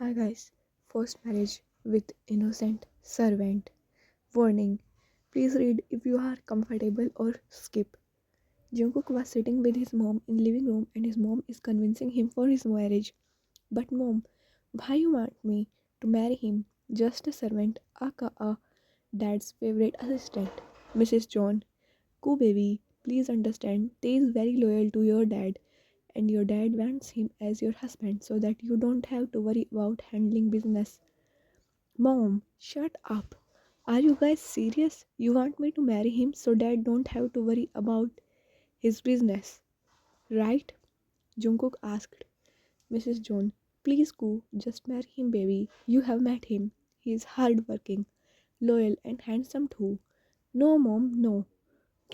Hi guys, forced marriage with innocent servant. Warning, please read if you are comfortable or skip. Jungkook was sitting with his mom in living room and his mom is convincing him for his marriage. But mom, why you want me to marry him? Just a servant, aka dad's favorite assistant. Mrs. John, Cool baby, please understand, Tay is very loyal to your dad and your dad wants him as your husband so that you don't have to worry about handling business. Mom, shut up. Are you guys serious? You want me to marry him so dad don't have to worry about his business, right? Jungkook asked. Mrs. John, please go, just marry him baby. You have met him. He is hardworking, loyal and handsome too. No mom, no.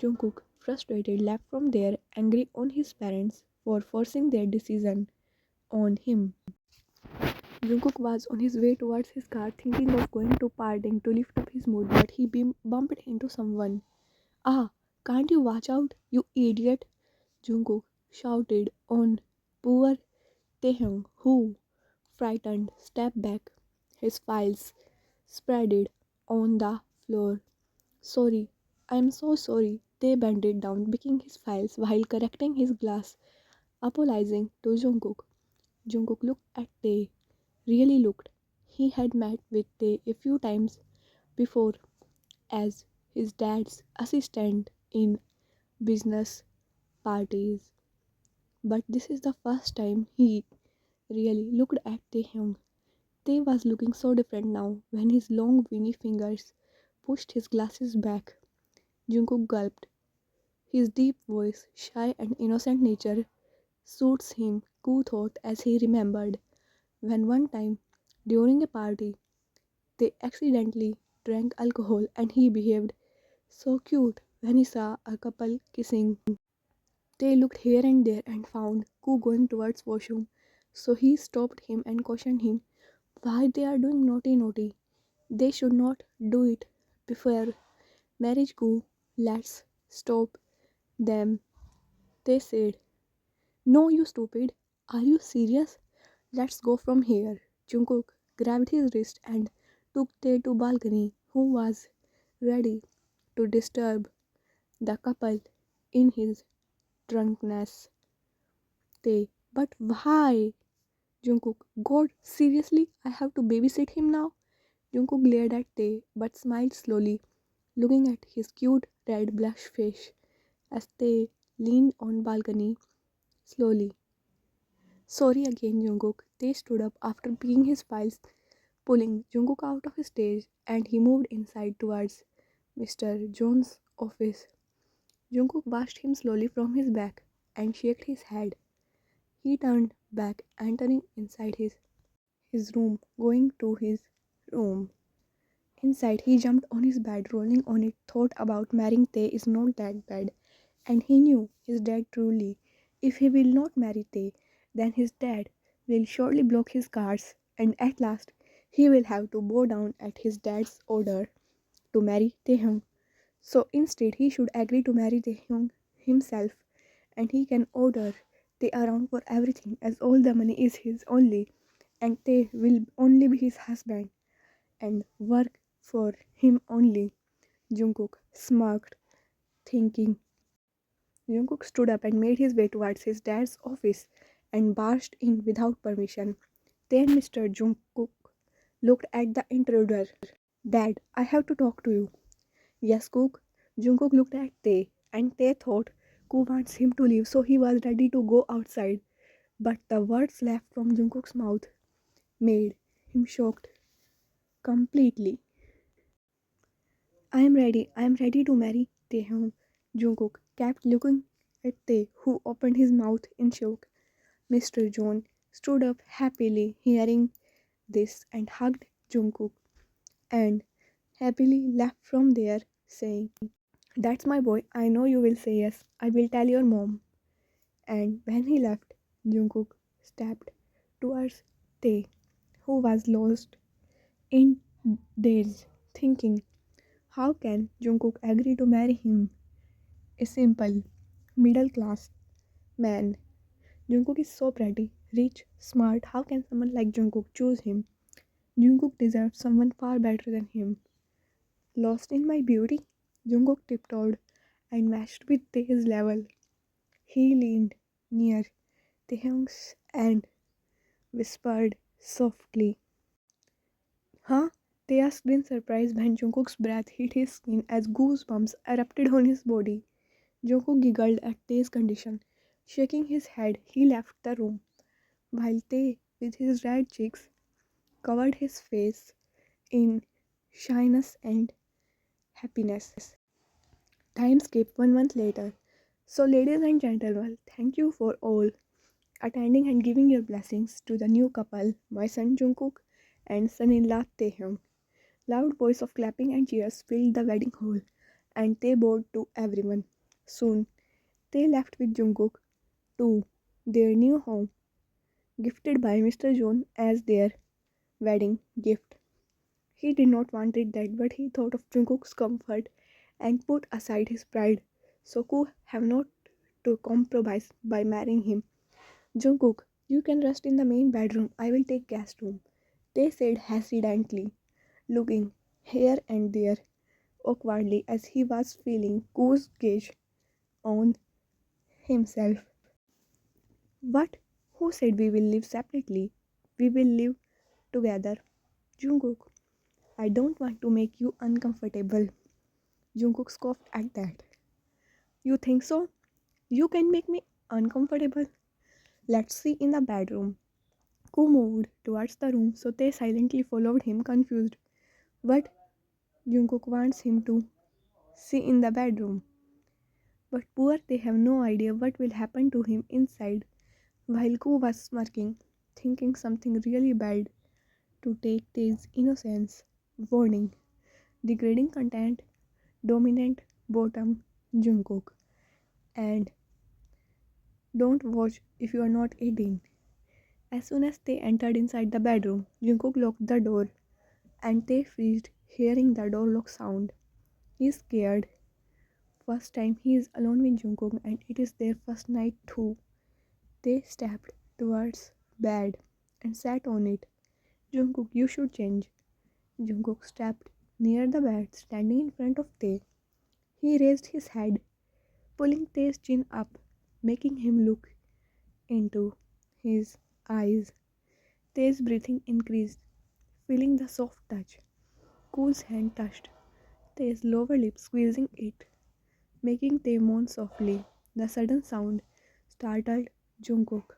Jungkook, frustrated, left from there, angry on his parents for forcing their decision on him. Jungkook was on his way towards his car thinking of going to partying to lift up his mood but he bumped into someone. Ah, can't you watch out, you idiot? Jungkook shouted on poor Taehyung who, frightened, stepped back. His files spread on the floor. Sorry, I'm so sorry. They bent it down, picking his files while correcting his glass, apologizing to Jungkook. Jungkook looked at Tae, really looked. He had met with Tae a few times before as his dad's assistant in business parties. But this is the first time he really looked at Taehyung. Tae was looking so different now when his long veiny fingers pushed his glasses back. Jungkook gulped. His deep voice, shy and innocent nature suits him, Koo thought as he remembered when one time during a party they accidentally drank alcohol and he behaved so cute when he saw a couple kissing. They looked here and there and found Koo going towards washroom, so he stopped him and cautioned him why they are doing naughty. They should not do it before marriage. Koo, let's stop them. They said, no, you stupid. Are you serious? Let's go from here. Jungkook grabbed his wrist and took Tae to balcony, who was ready to disturb the couple in his drunkenness. Tae, but why? Jungkook, God, seriously, I have to babysit him now? Jungkook glared at Tae but smiled slowly, looking at his cute red blush face as Tae leaned on balcony slowly. Sorry again, Jungkook. Tae stood up after picking his files, pulling Jungkook out of his stage, and he moved inside towards Mr. Jones' office. Jungkook watched him slowly from his back and shook his head. He turned back, entering inside his room, going to his room. Inside, he jumped on his bed, rolling on it, thought about marrying Tae is not that bad, and he knew his dad truly. If he will not marry Tae, then his dad will surely block his cards, and at last he will have to bow down at his dad's order to marry Taehyung. So instead, he should agree to marry Taehyung himself, and he can order Tae around for everything, as all the money is his only, and Tae will only be his husband and work for him only. Jungkook smirked, thinking. Jungkook stood up and made his way towards his dad's office and barged in without permission. Then Mr. Jungkook looked at the intruder. Dad, I have to talk to you. Yes, Cook. Jungkook looked at Tae, and Tae thought Cook wants him to leave, so he was ready to go outside. But the words left from Jungkook's mouth made him shocked completely. I am ready to marry Taehyung. Jungkook kept looking at Tae, who opened his mouth in shock. Mr. John stood up happily hearing this and hugged Jungkook and happily left from there, saying, that's my boy, I know you will say yes. I will tell your mom. And when he left, Jungkook stepped towards Tae, who was lost in daze, thinking, how can Jungkook agree to marry him? A simple, middle class man. Jungkook is so pretty, Rich, smart, how can someone like Jungkook choose him? Jungkook deserves someone far better than him. Lost in my beauty? Jungkook tiptoed and matched with Tae's level. He leaned near Taehyung's and whispered softly. Huh? They asked in surprise when Jungkook's breath hit his skin as goosebumps erupted on his body. Jungkook giggled at Tae's condition. Shaking his head, he left the room, while Tae, with his red cheeks, covered his face in shyness and happiness. Time skipped 1 month later. So, ladies and gentlemen, thank you for all attending and giving your blessings to the new couple, my son Jungkook and son-in-law Taehyung. Loud voice of clapping and cheers filled the wedding hall, and they bowed to everyone. Soon, they left with Jungkook to their new home, gifted by Mr. John as their wedding gift. He did not want it that, but he thought of Jungkook's comfort and put aside his pride. So could have not to compromise by marrying him. Jungkook, you can rest in the main bedroom. I will take guest room. They said hesitantly, looking here and there awkwardly as he was feeling Koo's gaze on himself. What? Who said we will live separately? We will live together. Jungkook, I don't want to make you uncomfortable. Jungkook scoffed at that. You think so? You can make me uncomfortable. Let's see in the bedroom. Koo moved towards the room, so they silently followed him, confused. What? Jungkook wants him to see in the bedroom. But poor they have no idea what will happen to him inside. While Koo was smirking, thinking something really bad to take Tae's innocence. Warning. Degrading content. Dominant bottom Jungkook. And don't watch if you are not 18. As soon as they entered inside the bedroom, Jungkook locked the door and they freezed hearing the door lock sound. He's scared. First time he is alone with Jungkook and it is their first night too. They stepped towards bed and sat on it. Jungkook, you should change. Jungkook stepped near the bed, standing in front of Tae. He raised his head, pulling Tae's chin up, making him look into his eyes. Tae's breathing increased, feeling the soft touch. Cool's hand touched Tae's lower lip, squeezing it, making Tae moan softly. The sudden sound startled Jungkook.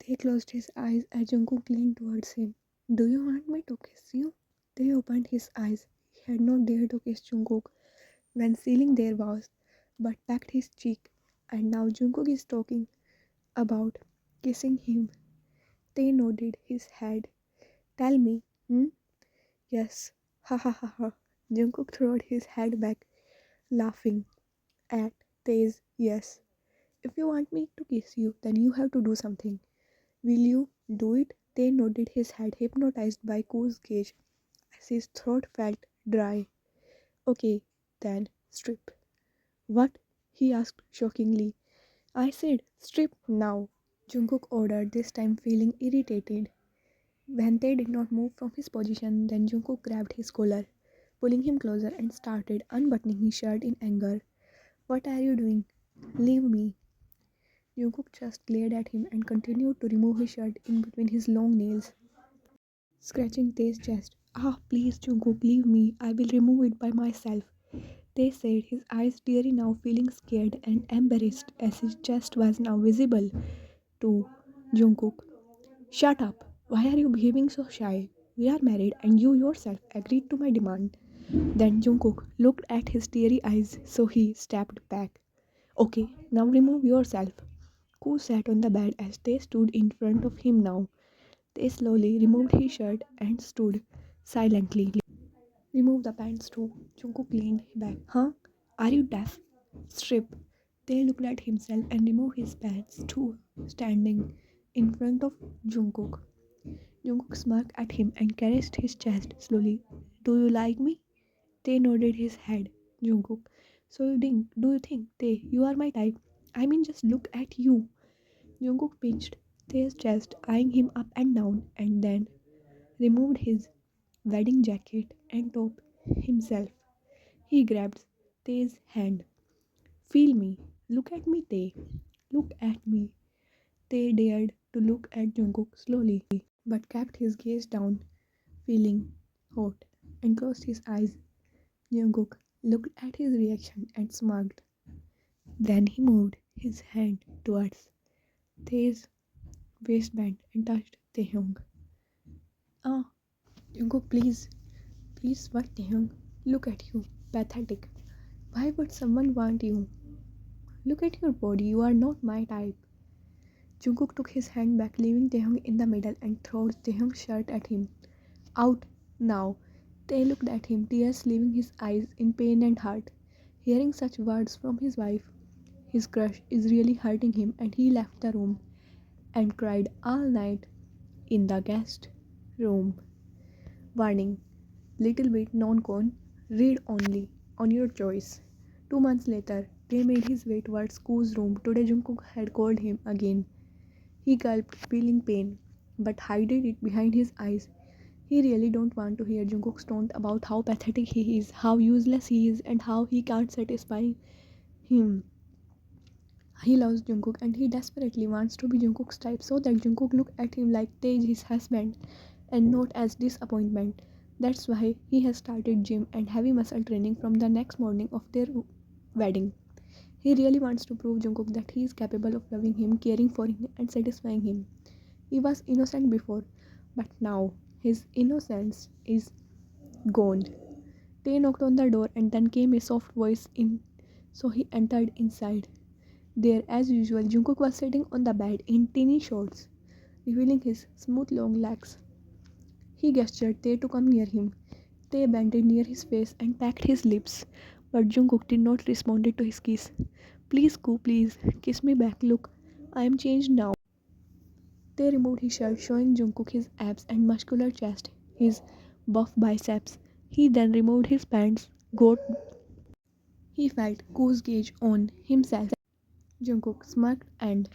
Tae closed his eyes as Jungkook leaned towards him. Do you want me to kiss you? Tae opened his eyes. He had not dared to kiss Jungkook when sealing their vows, but pecked his cheek. And now Jungkook is talking about kissing him. Tae nodded his head. Tell me, hmm? Yes. Ha ha ha ha. Jungkook threw his head back, laughing at Tae's yes. If you want me to kiss you, then you have to do something. Will you do it? Tae nodded his head, hypnotized by Koo's gaze, as his throat felt dry. Okay, then strip. What? He asked shockingly. I said, strip now. Jungkook ordered, this time feeling irritated. When Tae did not move from his position, then Jungkook grabbed his collar, pulling him closer and started unbuttoning his shirt in anger. What are you doing? Leave me. Jungkook just glared at him and continued to remove his shirt in between his long nails, scratching Tae's chest. Ah, please, Jungkook, leave me. I will remove it by myself. Tae said, his eyes teary now, feeling scared and embarrassed as his chest was now visible to Jungkook. Shut up. Why are you behaving so shy? We are married and you yourself agreed to my demand. Then Jungkook looked at his teary eyes, so he stepped back. Okay, now remove yourself. Koo sat on the bed as they stood in front of him now. They slowly removed his shirt and stood silently. Remove the pants too. Jungkook leaned back. Huh? Are you deaf? Strip. They looked at himself and removed his pants too, standing in front of Jungkook. Jungkook smirked at him and caressed his chest slowly. Do you like me? Tae nodded his head. Jungkook. So do you think, Tae, you are my type? I mean, just look at you. Jungkook pinched Tae's chest, eyeing him up and down, and then removed his wedding jacket and top himself. He grabbed Tae's hand. Feel me. Look at me, Tae. Look at me. Tae dared to look at Jungkook slowly, but kept his gaze down, feeling hot, and closed his eyes. Jungkook looked at his reaction and smirked. Then he moved his hand towards Tae's waistband and touched Taehyung. Ah, Jungkook, please, please, what Taehyung? Look at you, pathetic. Why would someone want you? Look at your body, you are not my type. Jungkook took his hand back, leaving Taehyung in the middle and threw Taehyung's shirt at him. Out now. Tae looked at him, tears leaving his eyes in pain and hurt. Hearing such words from his wife, his crush is really hurting him, and he left the room and cried all night in the guest room. Warning: little bit non-con, read only on your choice. 2 months later, Tae made his way towards Koo's room. Today Jungkook had called him again. He gulped, feeling pain, but hid it behind his eyes. He really don't want to hear Jungkook's taunt about how pathetic he is, how useless he is, and how he can't satisfy him. He loves Jungkook and he desperately wants to be Jungkook's type so that Jungkook look at him like Tae his husband and not as disappointment. That's why he has started gym and heavy muscle training from the next morning of their wedding. He really wants to prove Jungkook that he is capable of loving him, caring for him, and satisfying him. He was innocent before, but now his innocence is gone. Tae knocked on the door and then came a soft voice in, so he entered inside. There, as usual, Jungkook was sitting on the bed in teeny shorts, revealing his smooth long legs. He gestured Tae to come near him. Tae bent near his face and pecked his lips, but Jungkook did not respond to his kiss. Please, Koo, please, kiss me back. Look, I am changed now. Tae removed his shirt, showing Jungkook his abs and muscular chest, his buff biceps. He then removed his pants, got he felt Koo's gaze on himself. Jungkook smirked and,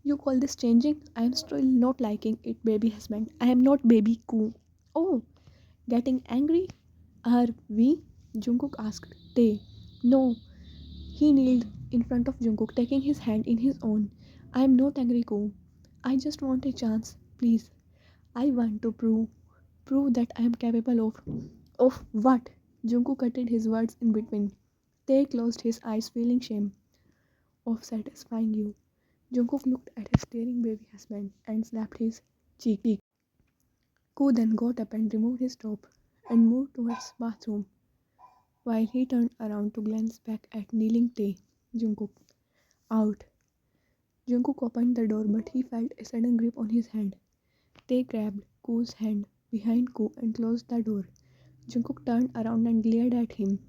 you call this changing? I am still not liking it, baby husband. I am not baby Koo. Oh, getting angry? Are we? Jungkook asked Tae. No. He kneeled in front of Jungkook, taking his hand in his own. I am not angry, Koo. I just want a chance, please. I want to prove that I am capable of what? Jungkook cutted his words in between. Tae closed his eyes, feeling shame of satisfying you. Jungkook looked at his staring baby husband and slapped his cheek. Koo then got up and removed his top and moved towards bathroom while he turned around to glance back at kneeling Tae. Jungkook. Out. Jungkook opened the door but he felt a sudden grip on his hand. Tae grabbed Koo's hand behind Koo and closed the door. Jungkook turned around and glared at him.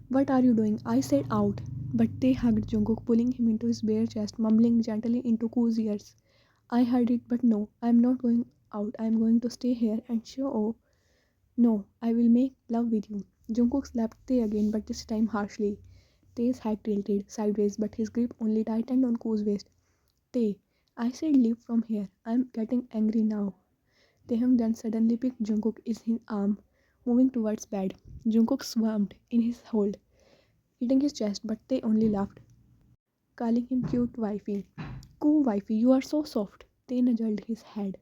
What are you doing? I said out. But Tae hugged Jungkook, pulling him into his bare chest, mumbling gently into Koo's ears. I heard it, but no, I am not going out. I am going to stay here and show. Oh, no, I will make love with you. Jungkook slapped Tae again, but this time harshly. Tae's head tilted sideways, but his grip only tightened on Koo's waist. Tae, I said leave from here. I am getting angry now. Taehyung then suddenly picked Jungkook in his arm, moving towards bed. Jungkook swarmed in his hold, hitting his chest, but Tae only laughed, calling him cute wifey. Koo wifey, you are so soft. Tae nudged his head.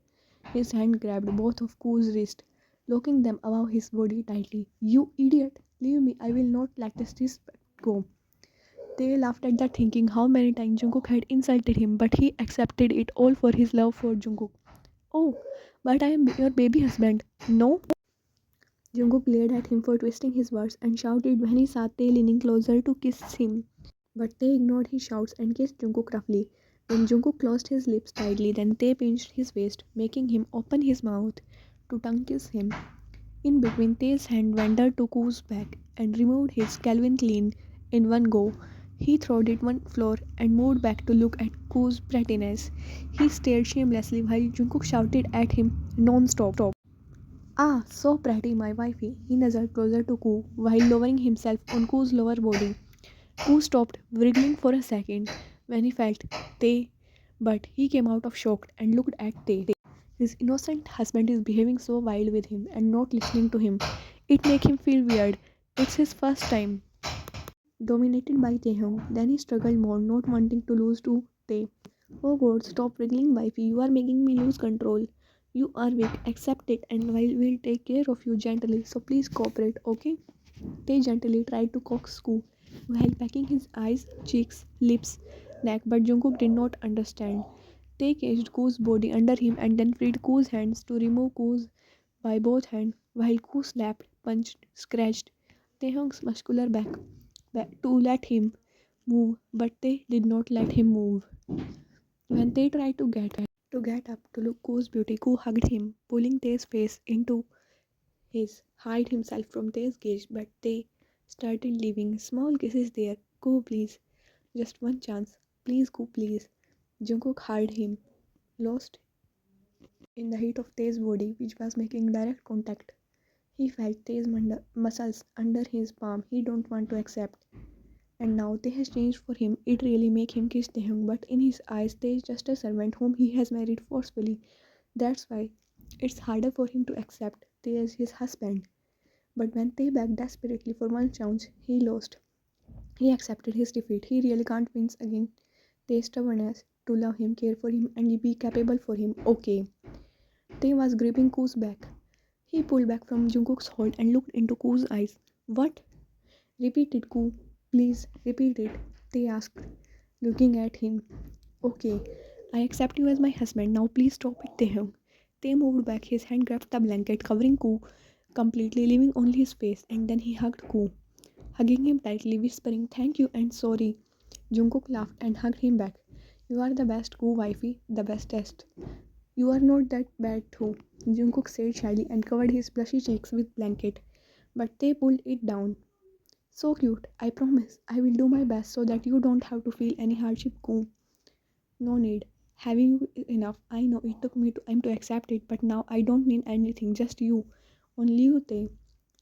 His hand grabbed both of Koo's wrists, locking them above his body tightly. You idiot! Leave me, I will not let this disrespect go. Tae laughed at the thinking how many times Jungkook had insulted him, but he accepted it all for his love for Jungkook. Oh, but I am your baby husband. No? Jungkook glared at him for twisting his words and shouted when he saw Tae leaning closer to kiss him. But Tae ignored his shouts and kissed Jungkook roughly. When Jungkook closed his lips tightly, then Tae pinched his waist, making him open his mouth to tongue kiss him. In between, Tae's hand wandered to Koo's back and removed his Calvin Klein in one go. He throwed it on the floor and moved back to look at Koo's prettiness. He stared shamelessly while Jungkook shouted at him non-stop. Ah, so pretty, my wifey. He nuzzled closer to Koo while lowering himself on Koo's lower body. Koo stopped wriggling for a second when he felt Tae But he came out of shocked and looked at Tae. His innocent husband is behaving so wild with him and not listening to him. It make him feel weird. It's his first time. Dominated by Taehyung, then he struggled more, not wanting to lose to Tae. Oh God, stop wriggling, wifey. You are making me lose control. You are weak. Accept it, and we'll take care of you gently. So please cooperate, okay? Tae gently tried to coax Koo while pecking his eyes, cheeks, lips, neck, but Jungkook did not understand. Tae caged Koo's body under him and then freed Koo's hands to remove Koo's by both hands, while Koo slapped, punched, scratched Taehyung's muscular back to let him move, but Tae did not let him move. When they tried to get up to look Koo's beauty, Koo hugged him, pulling Tae's face into his, hide himself from Tae's gaze, but Tae started leaving small kisses there. Koo, please, just one chance. Please, Koo, please. Jungkook heard him, lost in the heat of Tae's body, which was making direct contact. He felt Tae's muscles under his palm. He don't want to accept. And now Tae has changed for him. It really make him kiss Taehyung, but in his eyes, Tae is just a servant whom he has married forcefully. That's why it's harder for him to accept Tae as his husband. But when Tae begged desperately for one chance, he lost. He accepted his defeat. He really can't win again. Tae's stubbornness to love him, care for him, and be capable for him. Okay. Tae was gripping Koo's back. He pulled back from Jungkook's hold and looked into Koo's eyes. What? Repeated Koo. Please repeat it. Tae asked, looking at him. Okay, I accept you as my husband. Now please stop it, Taehyung. Tae moved back. His hand grabbed the blanket covering Koo completely, leaving only his face, and then he hugged Koo, hugging him tightly, whispering thank you and sorry. Jungkook laughed and hugged him back. You are the best, Koo wifey, the bestest. You are not that bad too, Jungkook said shyly and covered his blushy cheeks with blanket. But Tae pulled it down. So cute. I promise I will do my best so that you don't have to feel any hardship, Koo. No need. Having you is enough. I know it took me time to accept it, but now I don't need anything, just you. Only you, Tae.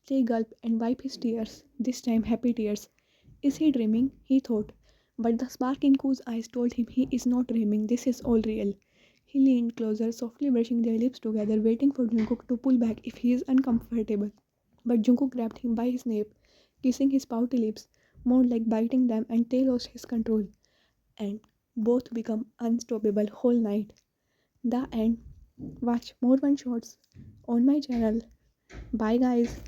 Tae gulped and wiped his tears, this time happy tears. Is he dreaming? He thought. But the spark in Koo's eyes told him he is not dreaming, this is all real. He leaned closer, softly brushing their lips together, waiting for Jungkook to pull back if he is uncomfortable. But Jungkook grabbed him by his nape, kissing his pouty lips, more like biting them, and Tae lost his control. And both become unstoppable whole night. The end. Watch more one shots on my channel. Bye guys.